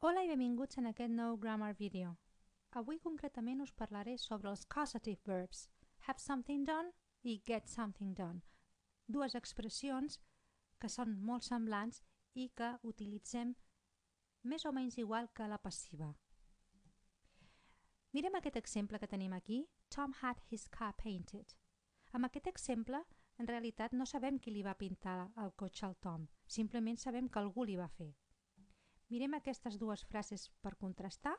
Hola i benvinguts en aquest nou Grammar Video. Avui concretament us parlaré sobre els causative verbs have something done i get something done, dues expressions que són molt semblants i que utilitzem més o menys igual que la passiva. Mirem aquest exemple que tenim aquí. Tom had his car painted. Amb aquest exemple, en realitat no sabem qui li va pintar el cotxe al Tom, simplement sabem que algú li va fer. Mirem aquestes dues frases per contrastar.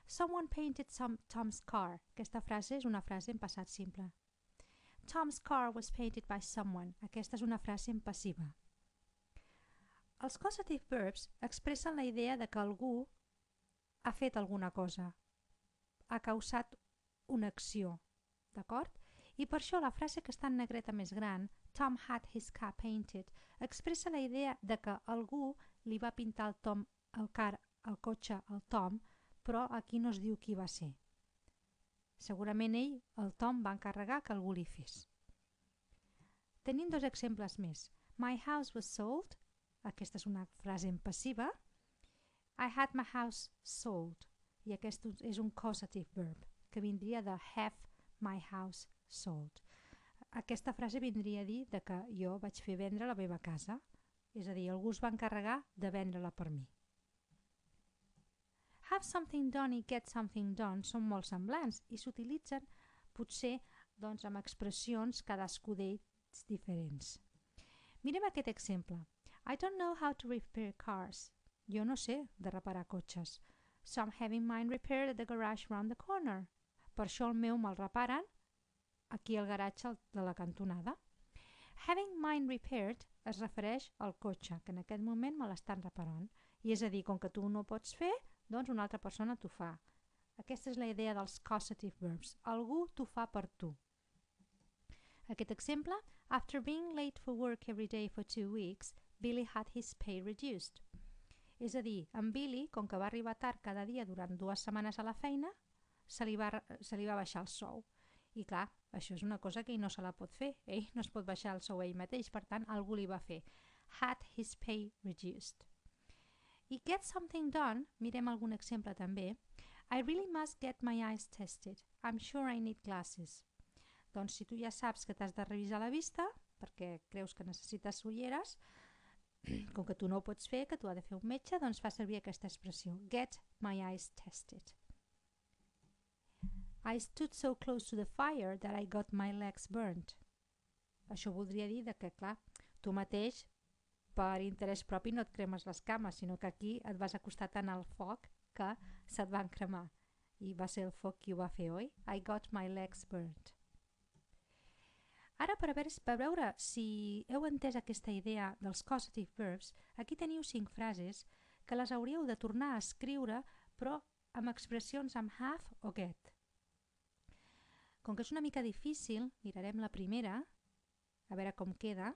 Someone painted Tom's car. Aquesta frase és una frase en passat simple. Tom's car was painted by someone. Aquesta és una frase en passiva. Els causative verbs expressen la idea de que algú ha fet alguna cosa, ha causat una acció, d'acord? I per això la frase que està en negreta més gran, Tom had his car painted, expressa la idea de que algú li va pintar el cotxe al Tom, però aquí no es diu qui va ser. Segurament ell, el Tom, va encarregar que algú li fes. Tenim dos exemples més. My house was sold. Aquesta és una frase en passiva. I had my house sold. I aquest és un causative verb, que vindria de have my house sold. Aquesta frase vindria a dir que jo vaig fer vendre la meva casa. És a dir, algú es va encarregar de vendre-la per mi. Have something done i get something done són molt semblants i s'utilitzen potser amb expressions cadascú d'ells diferents. Mirem aquest exemple. I don't know how to repair cars. Jo no sé de reparar cotxes. So I'm having mine repaired at the garage round the corner. Per això el meu me'l reparen aquí al garatge de la cantonada. Having mine repaired es refereix al cotxe, que en aquest moment me l'estan reparant. I és a dir, com que tu no pots fer, doncs una altra persona t'ho fa. Aquesta és la idea dels causative verbs. Algú t'ho fa per tu. Aquest exemple, after being late for work every day for 2 weeks, Billy had his pay reduced. És a dir, en Billy, com que va arribar tard cada dia durant 2 setmanes a la feina, se li va baixar el sou. I clar, això és una cosa que ell no se la pot fer. Ell no es pot baixar el sou ell mateix, per tant, algú li va fer. Had his pay reduced. I get something done, mirem algun exemple també. I really must get my eyes tested. I'm sure I need glasses. Doncs si tu ja saps que t'has de revisar la vista, perquè creus que necessites ulleres, com que tu no ho pots fer, que t'ho ha de fer un metge, doncs fa servir aquesta expressió. Get my eyes tested. I stood so close to the fire that I got my legs burnt. Això voldria dir que, clar, tu mateix, per interès propi, no et cremes les cames, sinó que aquí et vas acostar tant al foc que se't van cremar. I va ser el foc qui ho va fer, oi? I got my legs burnt. Ara, per veure si heu entès aquesta idea dels causative verbs, aquí teniu 5 frases que les hauríeu de tornar a escriure, però amb expressions amb have o get. Com que és una mica difícil, mirarem la primera, a veure com queda.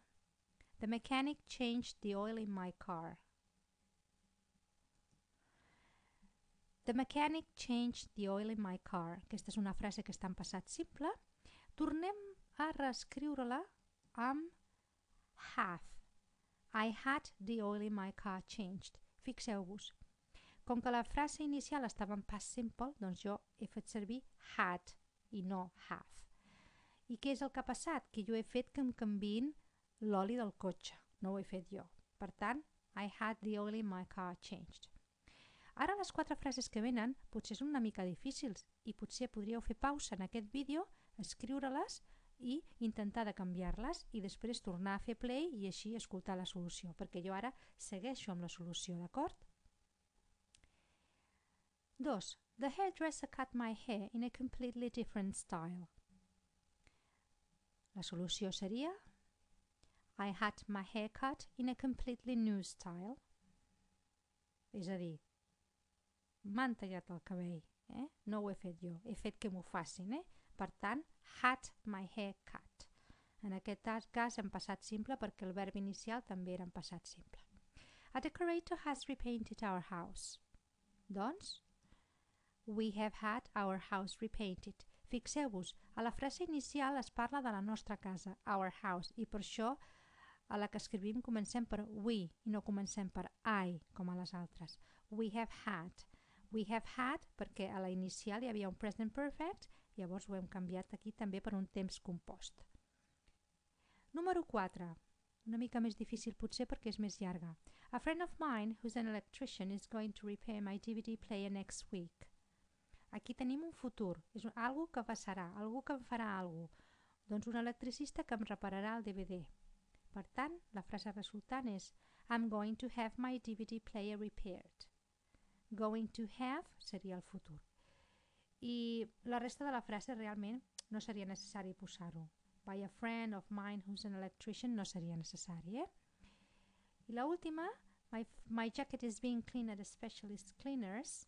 The mechanic changed the oil in my car. The mechanic changed the oil in my car. Aquesta és una frase que està en passat simple. Tornem a reescriure-la amb have. I had the oil in my car changed. Fixeu-vos. Com que la frase inicial estava en past simple, doncs jo he fet servir had i no have. I què és el que ha passat? Que jo he fet que em canviïn l'oli del cotxe. No ho he fet jo. Per tant, I had the oil in my car changed. Ara les 4 frases que venen potser són una mica difícils i potser podríeu fer pausa en aquest vídeo, escriure-les i intentar de canviar-les i després tornar a fer play i així escoltar la solució, perquè jo ara segueixo amb la solució, d'acord? 2. The hairdresser cut my hair in a completely different style. La solució seria I had my hair cut in a completely new style. És a dir, m'han tallat el cabell, no ho he fet jo, he fet que m'ho facin. Per tant, had my hair cut. En aquest cas hem passat simple perquè el verb inicial també era en passat simple. A decorator has repainted our house. Doncs, we have had our house repainted. Fixeu-vos, a la frase inicial es parla de la nostra casa, our house, i per això a la que escrivim comencem per we i no comencem per I, com a les altres. We have had. We have had perquè a la inicial hi havia un present perfect, llavors ho hem canviat aquí també per un temps compost. Número 4. Una mica més difícil potser perquè és més llarga. A friend of mine who's an electrician is going to repair my DVD player next week. Aquí tenim un futur, és algo que passarà, algú que em farà algo. Doncs un electricista que em repararà el DVD. Per tant, la frase resultant és I'm going to have my DVD player repaired. Going to have seria el futur. I la resta de la frase realment no seria necessari posar-ho. By a friend of mine who's an electrician no seria necessari, I la última, my jacket is being cleaned at a specialist cleaners.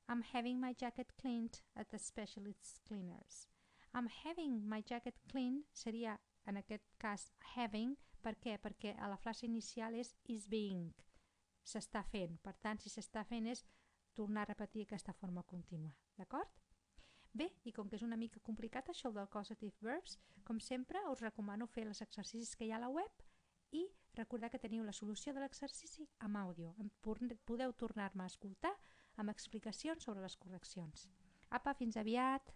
I'm having my jacket cleaned at the specialist cleaners. I'm having my jacket cleaned seria, en aquest cas, having. Per què? Perquè a la frase inicial is being. S'està fent. Per tant, si s'està fent és tornar a repetir aquesta forma contínua. D'acord? Bé, i com que és una mica complicat això del causative verbs, com sempre us recomano fer els exercicis que hi ha a la web i recordar que teniu la solució de l'exercici amb àudio. Podeu tornar-me a escoltar amb explicacions sobre les correccions. Apa, fins aviat!